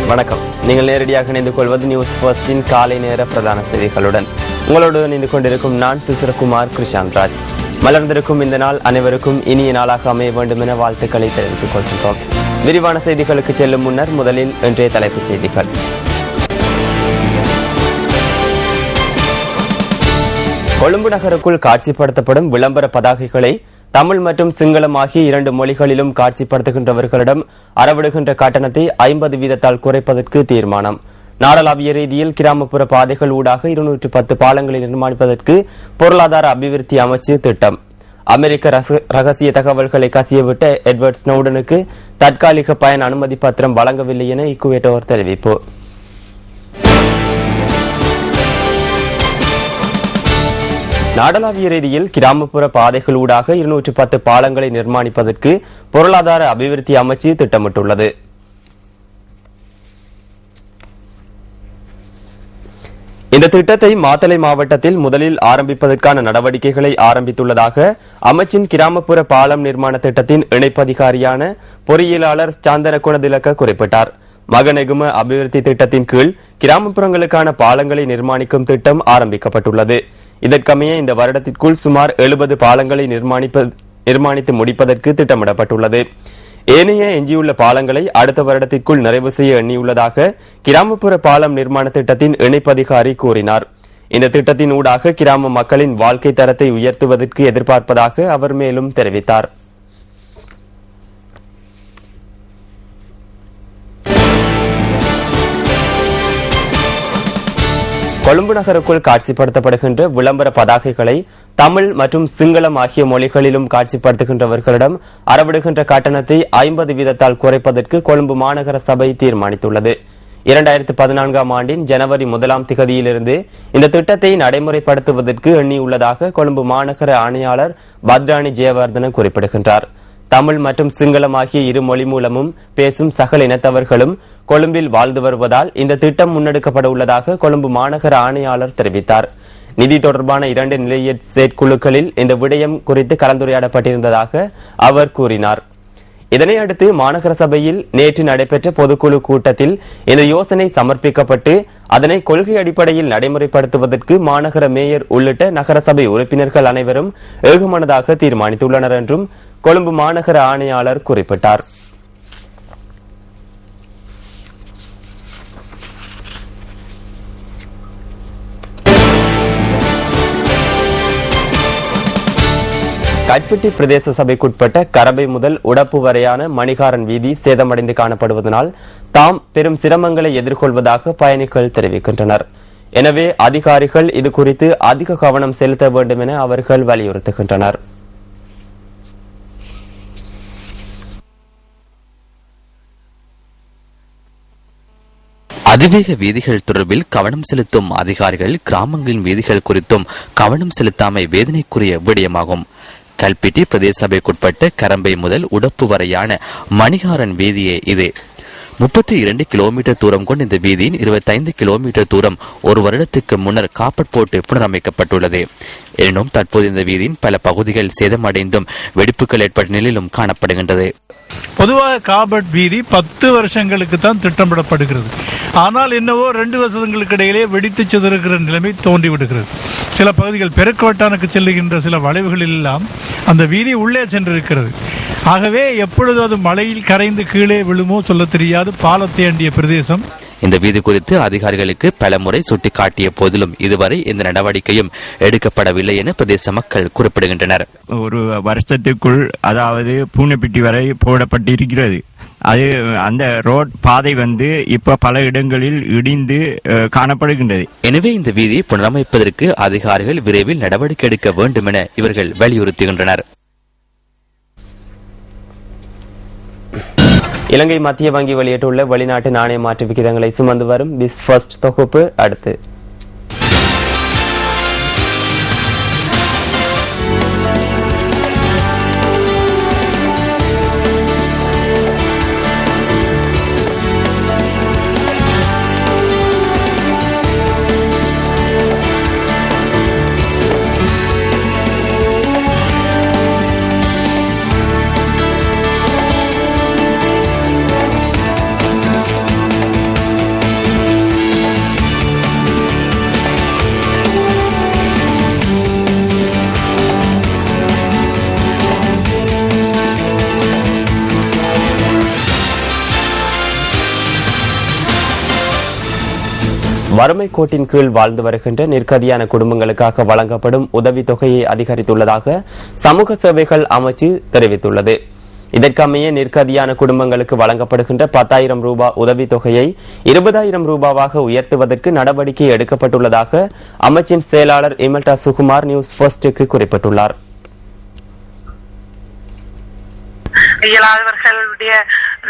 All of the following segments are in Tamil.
வணக்கம். நீங்கள் நேரடியாக இணைந்து கொள்வது நியூஸ் ஃபர்ஸ்டின் காலை நேர பிரதான செய்திகளுடன். உங்களோடு இணைந்து கொண்டிருக்கும் நான் சிசிரகுமார் கிருஷாந்த் ராஜ். மலர்ந்திருக்கும் இந்த நாள் அனைவருக்கும் இனிய நாளாக அமைய வேண்டும் என வாழ்த்துக்களை தெரிவித்துக் கொள்கின்றோம். விரிவான செய்திகளுக்கு செல்லும் முன்னர் முதலில் இன்றைய தலைப்புச் செய்திகள். கொழும்பு நகருக்குள் காட்சிப்படுத்தப்படும் விளம்பர பதாகைகளை தமிழ் மற்றும் சிங்களம் ஆகிய 2 மொழிகளிலும் காட்சிப்படுத்துகின்றவர்களிடம் அறவிடுகின்ற கட்டணத்தை 50% குறைப்பதற்கு தீர்மானம். நாடளாவிய ரீதியில் கிராமப்புற பாதைகள் ஊடாக 210 பாலங்களை நிர்மாணிப்பதற்கு பொருளாதார அபிவிருத்தி அமைச்சு திட்டம். அமெரிக்க ரகசிய தகவல்களை கசியவிட்ட எட்வர்ட் ஸ்னோடனுக்கு தற்காலிக பயண அனுமதி பத்திரம் வழங்கவில்லை என ஈக்குவேட்டர் தெரிவிப்பு. நாடளாவிய ரீதியில் கிராமப்புற பாதைகள் ஊடாக 210 பாலங்களை நிர்மாணிப்பதற்கு பொருளாதார அபிவிருத்தி அமைச்சு திட்டமிட்டுள்ளது. இந்த திட்டத்தை மாத்தளை மாவட்டத்தில் முதலில் ஆரம்பிப்பதற்கான நடவடிக்கைகளை ஆரம்பித்துள்ளதாக அமைச்சின் கிராமப்புற பாலம் நிர்மாண திட்டத்தின் இணைப்பதிகாரியான பொறியியலாளர் சாந்தன குணதிலக்க குறிப்பிட்டார். மகநெகும அபிவிருத்தி திட்டத்தின் கீழ் கிராமப்புறங்களுக்கான பாலங்களை நிர்மாணிக்கும் திட்டம் ஆரம்பிக்கப்பட்டுள்ளது. இதற்கமைய இந்த வருடத்திற்குள் சுமார் 70 பாலங்களை நிர்மாணித்து முடிப்பதற்கு திட்டமிடப்பட்டுள்ளது. ஏனைய எஞ்சியுள்ள பாலங்களை அடுத்த வருடத்திற்குள் நிறைவு செய்ய எண்ணியுள்ளதாக கிராமப்புற பாலம் நிர்மாண திட்டத்தின் இணைப்பதிகாரி கூறினார். இந்த திட்டத்தின் ஊடாக கிராம மக்களின் வாழ்க்கை தரத்தை உயர்த்துவதற்கு எதிர்பார்ப்பதாக அவர் மேலும் தெரிவித்தார். கொழும்பு நகருக்குள் காட்சிப்படுத்தப்படுகின்ற விளம்பர பதாகைகளை தமிழ் மற்றும் சிங்களம் ஆகிய மொழிகளிலும் காட்சிப்படுத்துகின்றவர்களிடம் அறவிடுகின்ற கட்டணத்தை 50% குறைப்பதற்கு கொழும்பு மாநகர சபை தீர்மானித்துள்ளது. 2014 ஆண்டின் ஜனவரி 1 திகதியிலிருந்து இந்த திட்டத்தை நடைமுறைப்படுத்துவதற்கு எண்ணியுள்ளதாக கொழும்பு மாநகர ஆணையாளர் பத்ராணி ஜெயவர்தன குறிப்பிடுகின்றார். தமிழ் மற்றும் சிங்களம் ஆகிய 2 மொழி மூலமும் பேசும் சகல இனத்தவர்களும் கொழும்பில் வாழ்ந்து வருவதால் இந்த திட்டம் முன்னெடுக்கப்பட உள்ளதாக கொழும்பு மாநகர ஆணையாளர் தெரிவித்தார். நிதி தொடர்பான 2 நிலைய செயற்குழுக்களில் இந்த விடயம் குறித்து கலந்துரையாடப்பட்டிருந்ததாக அவர் கூறினார். இதனையடுத்து மாநகர சபையில் நேற்று நடைபெற்ற பொதுக்குழு கூட்டத்தில் இந்த யோசனை சமர்ப்பிக்கப்பட்டு அதனை கொள்கை அடிப்படையில் நடைமுறைப்படுத்துவதற்கு மாநகர மேயர் உள்ளிட்ட நகரசபை உறுப்பினர்கள் அனைவரும் ஏகமனதாக தீர்மானித்துள்ளனர் என்றும் கொழும்பு மாநகர ஆணையாளர் குறிப்பிட்டார். கட்பிட்டி பிரதேச சபைக்குட்பட்ட கரபை முதல் உடப்பு வரையான மணிகாரன் வீதி சேதமடைந்து காணப்படுவதனால் தாம் பெரும் சிரமங்களை எதிர்கொள்வதாக பயணிகள் தெரிவிக்கின்றனர். எனவே அதிகாரிகள் இது குறித்து அதிக கவனம் செலுத்த வேண்டும் என அவர்கள் வலியுறுத்துகின்றனர். அதிவேக வீதிகள் தொடர்பில் கவனம் செலுத்தும் அதிகாரிகள் கிராமங்களின் வீதிகள் குறித்தும் கவனம் செலுத்தாமை வேதனைக்குரிய விடயமாகும். கல்பிட்டி பிரதேச சபைக்குட்பட்ட கரம்பை முதல் உடப்பு வரையான மணிகாரன் வீதியே இது. 32 கிலோமீட்டர் தூரம் கொண்ட இந்த வீதியின் 25 கிலோமீட்டர் தூரம் ஒரு வருடத்துக்கு முன்னர் காப்பட் போட்டு புனரமைக்கப்பட்டுள்ளது. எனினும் தற்போது இந்த வீதியின் பல பகுதிகள் சேதமடைந்தும் வெடிப்புகள் ஏற்பட்ட நிலையிலும் காணப்படுகின்றது. பொதுவாக காபட் வீதி 10 வருஷங்களுக்கு தான் திட்டமிடப்படுகிறது. ஆனால் என்னவோ 2 வருஷங்களுக்கு இடையிலே வெடித்து சிதறுகிற நிலைமை தோன்றிவிடுகிறது. சில பகுதிகள் பெருக்கு வட்டானுக்கு செல்லுகின்ற சில வளைவுகளில் எல்லாம் அந்த வீதி உள்ளே சென்றிருக்கிறது. ஆகவே எப்பொழுது அது மழையில் கரைந்து கீழே விழுமோ சொல்ல தெரியாது பாலத்தை அண்டிய பிரதேசம். இந்த வீதி குறித்து அதிகாரிகளுக்கு பல முறை சுட்டிக்காட்டிய போதிலும் இதுவரை எந்த நடவடிக்கையும் எடுக்கப்படவில்லை என பிரதேச மக்கள் குறிப்பிடுகின்றனர். ஒரு வருஷத்துக்குள் அதாவது பூனைப்பிட்டி வரை போடப்பட்டிருக்கிறது. அது அந்த ரோட் பாதை இப்ப பல இடங்களில் இடிந்து காணப்படுகின்றது. எனவே இந்த வீதியை புனரமைப்பதற்கு அதிகாரிகள் விரைவில் நடவடிக்கை எடுக்க வேண்டும் என இவர்கள் வலியுறுத்துகின்றனர். இலங்கை மத்திய வங்கி வெளியிட்டுள்ள வெளிநாட்டு நாணய மாற்று விகிதங்களை சுமந்து வரும் பிஸ் ஃபர்ஸ்ட் தொகுப்பு அடுத்து. வறுமை கோட்டின் கீழ் வாழ்ந்து வருகின்ற நிர்கதியான குடும்பங்களுக்காக வழங்கப்படும் உதவித்தொகையை அதிகரித்துள்ளதாக சமூக சேவைகள் அமைச்சு தெரிவித்துள்ளது. இதற்கமைய நிர்கதியான குடும்பங்களுக்கு வழங்கப்படுகின்ற 10,000 ரூபாய் உதவித்தொகையை 20,000 ரூபாவாக உயர்த்துவதற்கு நடவடிக்கை எடுக்கப்பட்டுள்ளதாக அமைச்சின் செயலாளர் இமல்டா சுகுமார் நியூஸ் ஃபர்ஸ்டுக்கு குறிப்பிட்டுள்ளார். இயலாதவர்களுடைய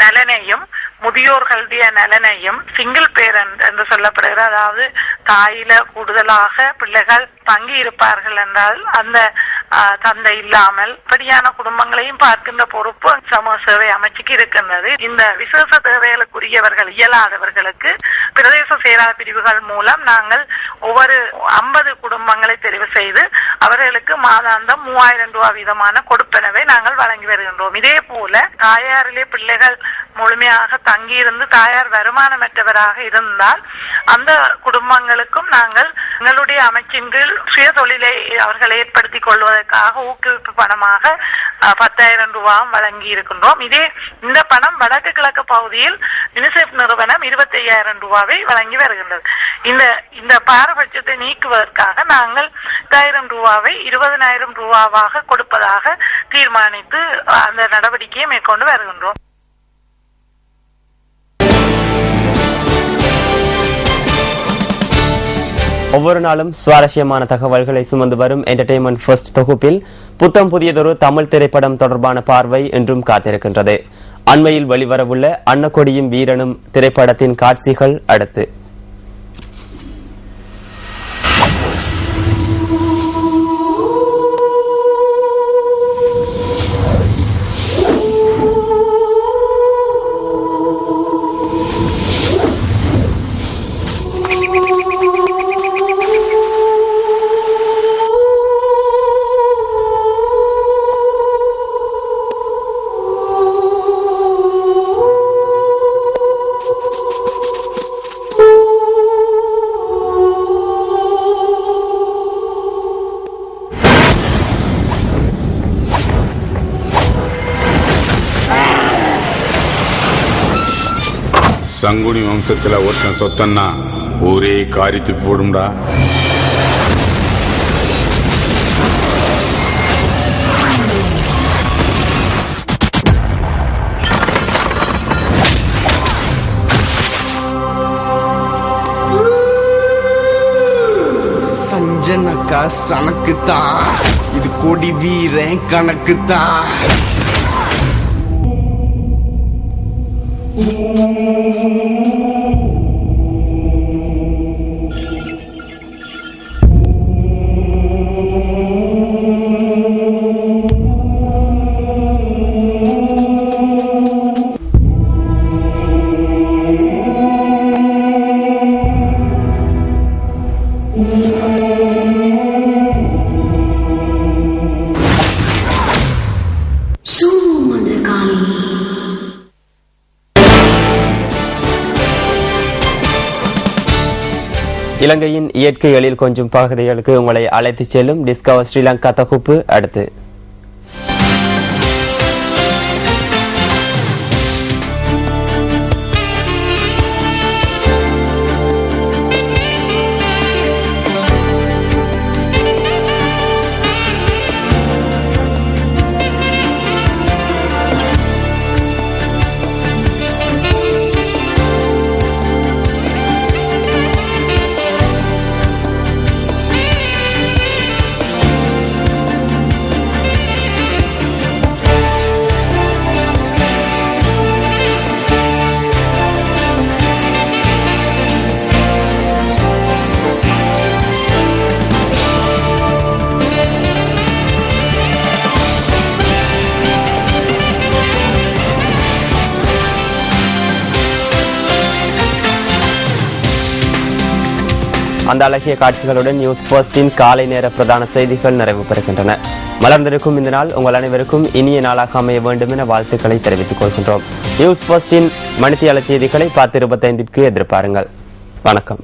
நலனையும் முதியோர்களுடைய நலனையும் சிங்கிள் பேரண்ட் என்று சொல்லப்படுகிற, அதாவது தாயில கூடுதலாக பிள்ளைகள் தங்கி இருப்பார்கள் என்றால் அந்த தந்தை இல்லாமல் இப்படியான குடும்பங்களையும் பார்க்கின்ற பொறுப்பு சமூக சேவை அமைச்சுக்கு இருக்கின்றது. இந்த விசேஷ தேவைகளுக்குரியவர்கள் இயலாதவர்களுக்கு பிரதேச செயலாளர் பிரிவுகள் மூலம் நாங்கள் ஒவ்வொரு 50 குடும்பங்களை தெரிவு செய்து அவர்களுக்கு மாதாந்தம் 3,000 ரூபாய் வீதமான கொடுப்பனவை நாங்கள் வழங்கி வருகின்றோம். இதே போல தாயாரிலே பிள்ளைகள் முழுமையாக தங்கியிருந்து தாயார் வருமானமற்றவராக இருந்தால் அந்த குடும்பங்களுக்கும் நாங்கள் எங்களுடைய அமைச்சின் கீழ் சுய தொழிலை அவர்கள் ஏற்படுத்திக் கொள்வதற்காக ஊக்குவிப்பு பணமாக 10,000 ரூபாயும் வழங்கி இருக்கின்றோம். இந்த பணம் வடக்கு கிழக்கு பகுதியில் யுனிசெஃப் நிறுவனம் 25,000 ரூபாவை வழங்கி வருகின்றது. இந்த பாரபட்சத்தை நீக்குவதற்காக நாங்கள் 10,000 ரூபாவை 20,000 ரூபாவாக கொடுப்பதாக தீர்மானித்து அந்த நடவடிக்கையை மேற்கொண்டு வருகின்றோம். ஒவ்வொரு நாளும் சுவாரஸ்யமான தகவல்களை சுமந்து வரும் என்டர்டெயின்மெண்ட் ஃபர்ஸ்ட் தொகுப்பில் புத்தம் புதியதொரு தமிழ் திரைப்படம் தொடர்பான பார்வை என்றும் காத்திருக்கின்றது. அண்மையில் வெளிவரவுள்ள அன்னக்கொடியும் வீரனும் திரைப்படத்தின் காட்சிகள் அடுத்து. சங்குனி வம்சத்துல ஒருத்தன் சொத்தன்னா ஊரே காரித்து போடும்டா. சஞ்சனக்கா சனக்குத்தான், இது கொடி வீரன் கணக்குத்தான். இலங்கையின் இயற்கை எழில் கொஞ்சம் பகுதிகளுக்கு உங்களை அழைத்துச் செல்லும் டிஸ்கவர் ஸ்ரீலங்கா தொகுப்பு அடுத்து. அந்த அழகிய காட்சிகளுடன் நியூஸ் ஃபர்ஸ்டின் காலை நேர பிரதான செய்திகள் நிறைவு பெறுகின்றன. மலர்ந்திருக்கும் இந்த நாள் உங்கள் அனைவருக்கும் இனிய நாளாக அமைய வேண்டும் என வாழ்த்துக்களை தெரிவித்துக் கொள்கின்றோம். நியூஸ் ஃபர்ஸ்டின் மணித்தியால செய்திகளை 10:25 எதிர்பாருங்கள். வணக்கம்.